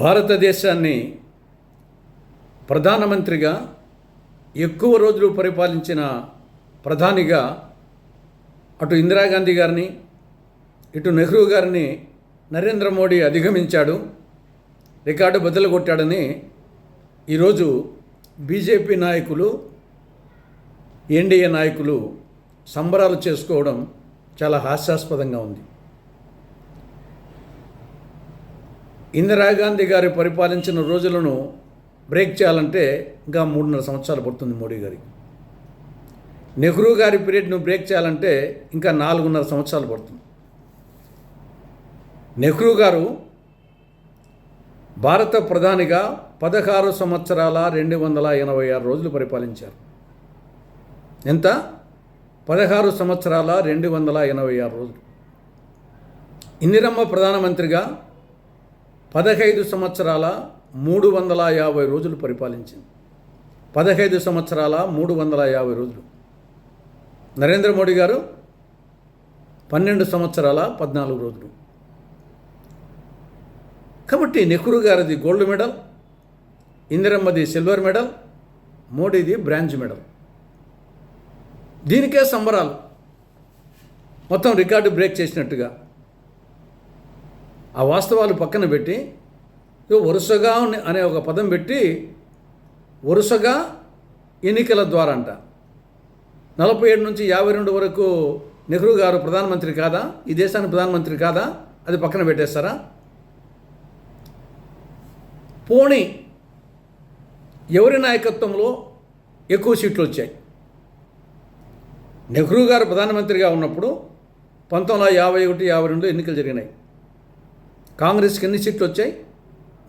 భారతదేశాన్ని ప్రధానమంత్రిగా ఎక్కువ రోజులు పరిపాలించిన ప్రధానిగా అటు ఇందిరాగాంధీ గారిని ఇటు నెహ్రూ గారిని నరేంద్ర మోడీ అధిగమించాడు, రికార్డు బద్దలు కొట్టాడని ఈరోజు బీజేపీ నాయకులు, ఎన్డీఏ నాయకులు సంబరాలు చేసుకోవడం చాలా హాస్యాస్పదంగా ఉంది. ఇందిరాగాంధీ గారి పరిపాలించిన రోజులను బ్రేక్ చేయాలంటే ఇంకా 3.5 సంవత్సరాలు పడుతుంది మోడీ గారికి. నెహ్రూ గారి పీరియడ్ను బ్రేక్ చేయాలంటే ఇంకా 4.5 సంవత్సరాలు పడుతుంది. నెహ్రూ గారు భారత ప్రధానిగా 16 సంవత్సరాల 286 రోజులు పరిపాలించారు. ఎంత? 16 సంవత్సరాల 286 రోజులు. ఇందిరమ్మ ప్రధానమంత్రిగా 15 సంవత్సరాల 350 రోజులు పరిపాలించింది. 15 సంవత్సరాల 350 రోజులు. నరేంద్ర మోడీ గారు 12 సంవత్సరాల 14 రోజులు. కాబట్టి నెహ్రూ గారిది గోల్డ్ మెడల్, ఇందిరమ్మది సిల్వర్ మెడల్, మోడీది బ్రాంజ్ మెడల్. దీనికే సంబరాలు, మొత్తం రికార్డు బ్రేక్ చేసినట్టుగా. ఆ వాస్తవాలు పక్కన పెట్టి వరుసగా అనే ఒక పదం పెట్టి వరుసగా ఎన్నికల ద్వారా అంట 47 నుంచి 52 వరకు నెహ్రూ గారు ప్రధానమంత్రి కాదా? ఈ దేశానికి ప్రధానమంత్రి కాదా? అది పక్కన పెట్టేస్తారా? పోనీ ఎవరి నాయకత్వంలో ఎక్కువ సీట్లు వచ్చాయి? నెహ్రూ గారు ప్రధానమంత్రిగా ఉన్నప్పుడు 1951, 52 ఎన్నికలు జరిగినాయి. కాంగ్రెస్కి ఎన్ని సీట్లు వచ్చాయి?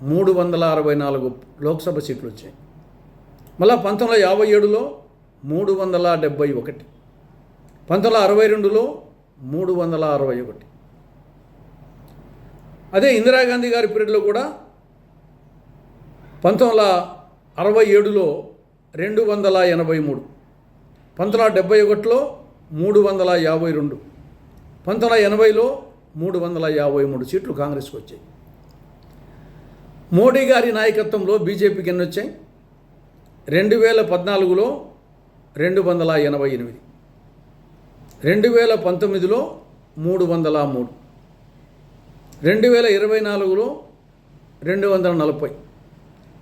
364 లోక్సభ సీట్లు వచ్చాయి. మళ్ళా 1957లో 371, 1962లో 361. అదే ఇందిరాగాంధీ గారి పీరియడ్లో కూడా 1967లో 283, 1971లో 352, 1980లో 353 సీట్లు కాంగ్రెస్కి వచ్చాయి. మోడీ గారి నాయకత్వంలో బీజేపీకి ఎన్ని వచ్చాయి? 2014లో 288, 2019లో 303, 2024లో 240.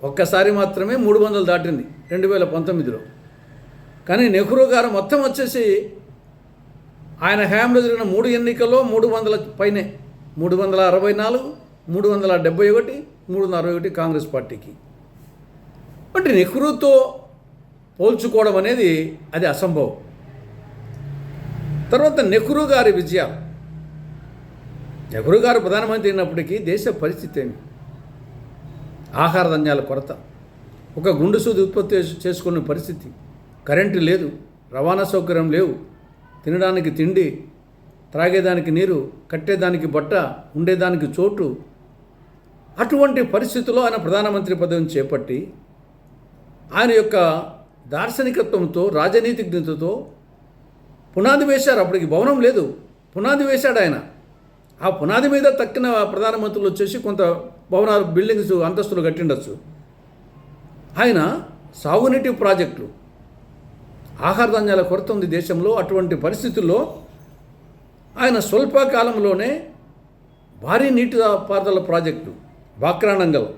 ఒక్కసారి మాత్రమే 300 దాటింది 2019లో. కానీ నెహ్రూ గారు మొత్తం వచ్చేసి ఆయన హయాంలో జరిగిన 3 ఎన్నికల్లో 300 పైనే, 364, 371, 361 కాంగ్రెస్ పార్టీకి. అంటే నెహ్రూతో పోల్చుకోవడం అనేది అది అసంభవం. తర్వాత నెహ్రూ గారి విజయాలు. నెహ్రూ గారు ప్రధానమంత్రి అయినప్పటికీ దేశ పరిస్థితి ఏమి? ఆహార ధాన్యాల కొరత, ఒక గుండు సూది ఉత్పత్తి చేసుకునే పరిస్థితి, కరెంటు లేదు, రవాణా సౌకర్యం లేవు, తినడానికి తిండి, త్రాగేదానికి నీరు, కట్టేదానికి బట్ట, ఉండేదానికి చోటు. అటువంటి పరిస్థితుల్లో ఆయన ప్రధానమంత్రి పదవిని చేపట్టి ఆయన యొక్క దార్శనికత్వంతో, రాజనీతిజ్ఞతతో పునాది వేశారు. అప్పటికి భవనం లేదు, పునాది వేశాడు ఆయన. ఆ పునాది మీద తక్కిన ప్రధానమంత్రులు వచ్చేసి కొంత భవనాలు, బిల్డింగ్స్, అంతస్తులు కట్టిండొచ్చు. ఆయన సాగునీటి ప్రాజెక్టులు, ఆహార ధాన్యాల కొరత ఉంది దేశంలో. అటువంటి పరిస్థితుల్లో ఆయన స్వల్పకాలంలోనే భారీ నీటిపారుదల project, Bhakra Nangal,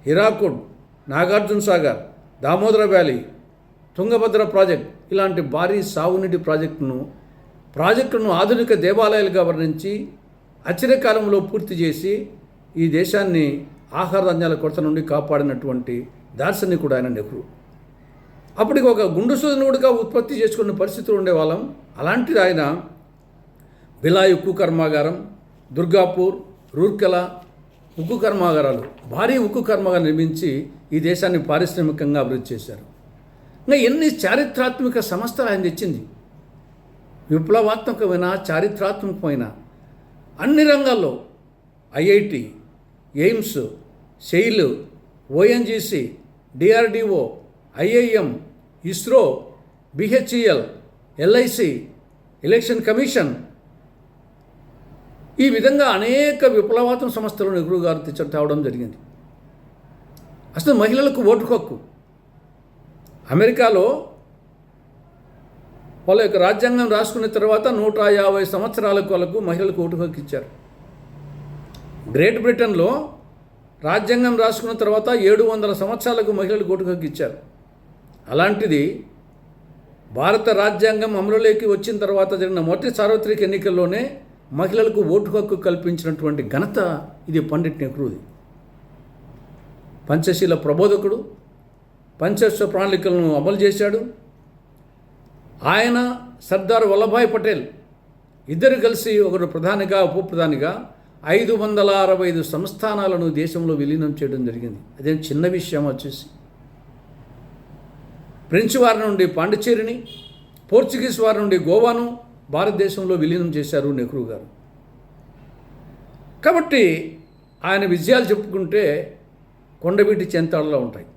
Hirakud, Nagarjuna Sagar, Damodara valley, Tungabhadra project, ఇలాంటి భారీ సాగునీటి ప్రాజెక్టును ఆధునిక దేవాలయాలుగా వర్ణించి ఆశ్చర్యకాలంలో పూర్తి చేసి ఈ దేశాన్ని ఆహార ధాన్యాల కొరత నుండి కాపాడినటువంటి దార్శనికుడు ఆయన నెహ్రూ. అప్పటికి ఒక గుండు సూదినుడిగా ఉత్పత్తి చేసుకున్న పరిస్థితులు ఉండేవాళ్ళం. అలాంటిది ఆయన బిలాయ్ ఉక్కు కర్మాగారం, దుర్గాపూర్, రూర్కెలా ఉక్కు కర్మాగారాలు, భారీ ఉక్కు కర్మాగారం నిర్మించి ఈ దేశాన్ని పారిశ్రామికంగా అభివృద్ధి చేశారు. ఇంకా ఎన్ని చారిత్రాత్మక సంస్థలు ఆయన తెచ్చింది. విప్లవాత్మకమైన, చారిత్రాత్మకమైన అన్ని రంగాల్లో IIT, AIIMS, SAIL, ONGC, DRDO, IIM, ISRO, BHEL, LIC, election commission, ఈ విధంగా అనేక విప్లవాత్మక సంస్థలు నెహ్రూ గారు తేవడం జరిగింది. అసలు మహిళలకు ఓటు హక్కు అమెరికాలో వాళ్ళ యొక్క రాజ్యాంగం రాసుకున్న తర్వాత 150 సంవత్సరాలకు వాళ్ళకు మహిళలకు ఓటు హక్కు ఇచ్చారు. గ్రేట్ బ్రిటన్లో రాజ్యాంగం రాసుకున్న తర్వాత 700 సంవత్సరాలకు మహిళలకు ఓటు హక్కు ఇచ్చారు. అలాంటిది భారత రాజ్యాంగం అమలులోకి వచ్చిన తర్వాత జరిగిన మొదటి సార్వత్రిక ఎన్నికల్లోనే మహిళలకు ఓటు హక్కు కల్పించినటువంటి ఘనత ఇది పండిట్ నెహ్రూది. పంచశీల ప్రబోధకుడు, పంచవర్ష ప్రణాళికలను అమలు చేశాడు. ఆయన సర్దార్ వల్లభాయ్ పటేల్ ఇద్దరు కలిసి ఒకరు ప్రధానిగా ఉప ప్రధానిగా 565 సంస్థానాలను దేశంలో విలీనం చేయడం జరిగింది. అదేం చిన్న విషయం వచ్చేసి. ఫ్రెంచ్ వారి నుండి పాండిచేరిని, పోర్చుగీస్ వారి నుండి గోవాను భారతదేశంలో విలీనం చేశారు నెహ్రూ గారు. కాబట్టి ఆయన విజయాలు చెప్పుకుంటే కొండవీటి చెంతాడులో ఉంటాయి.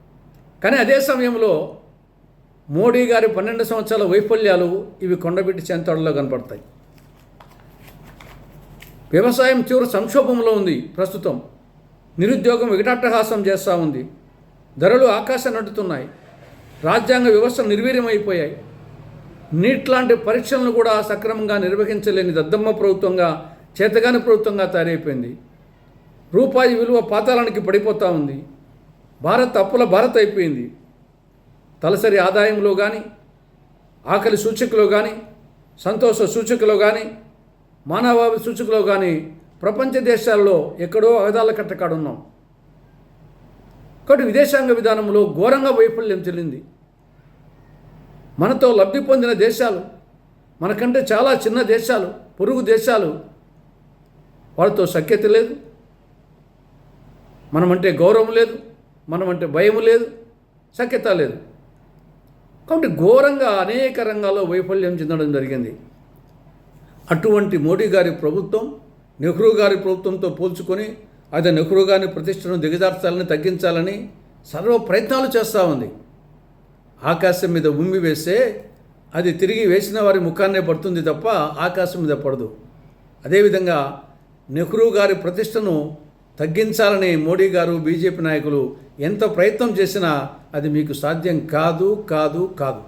కానీ అదే సమయంలో మోడీ గారి 12 సంవత్సరాల వైఫల్యాలు ఇవి కొండవీటి చెంతాడులో కనపడతాయి. వ్యవసాయం తీవ్ర సంక్షోభంలో ఉంది ప్రస్తుతం. నిరుద్యోగం వికటాట్టహాసం చేస్తూ ఉంది. ధరలు ఆకాశం నడుతున్నాయి. రాజ్యాంగ వ్యవస్థ నిర్వీర్యమైపోయాయి. నీట్ లాంటి పరీక్షలను కూడా సక్రమంగా నిర్వహించలేని దద్దమ్మ ప్రభుత్వంగా, చేతగాని ప్రభుత్వంగా తయారైపోయింది. రూపాయి విలువ పాతాళానికి పడిపోతూ ఉంది. భారత్ అప్పుల భారత్ అయిపోయింది. తలసరి ఆదాయంలో కానీ, ఆకలి సూచికలో కానీ, సంతోష సూచికలో కానీ, మానవాభి సూచికలో కానీ ప్రపంచ దేశాల్లో ఎక్కడో అగదాల కట్టకాడున్నాం. కాబట్టి విదేశాంగ విధానంలో ఘోరంగా వైఫల్యం చెల్లింది. మనతో లబ్ధి పొందిన దేశాలు, మనకంటే చాలా చిన్న దేశాలు, పొరుగు దేశాలు, వాళ్ళతో సఖ్యత లేదు, మనమంటే గౌరవం లేదు, మనమంటే భయం లేదు, సఖ్యత లేదు. కాబట్టి ఘోరంగా అనేక రంగాల్లో వైఫల్యం చెందడం జరిగింది. అటువంటి మోడీ గారి ప్రభుత్వం నెహ్రూ గారి ప్రభుత్వంతో పోల్చుకొని అది నెహ్రూ గారి ప్రతిష్టను దిగజార్చాలని, తగ్గించాలని సర్వ ప్రయత్నాలు చేస్తూ ఉంది. ఆకాశం మీద ఉమ్మి వేస్తే అది తిరిగి వేసిన వారి ముఖాన్నే పడుతుంది తప్ప ఆకాశం మీద పడదు. అదేవిధంగా నెహ్రూ గారి ప్రతిష్టను తగ్గించాలని మోడీ గారు, బీజేపీ నాయకులు ఎంత ప్రయత్నం చేసినా అది మీకు సాధ్యం కాదు కాదు కాదు.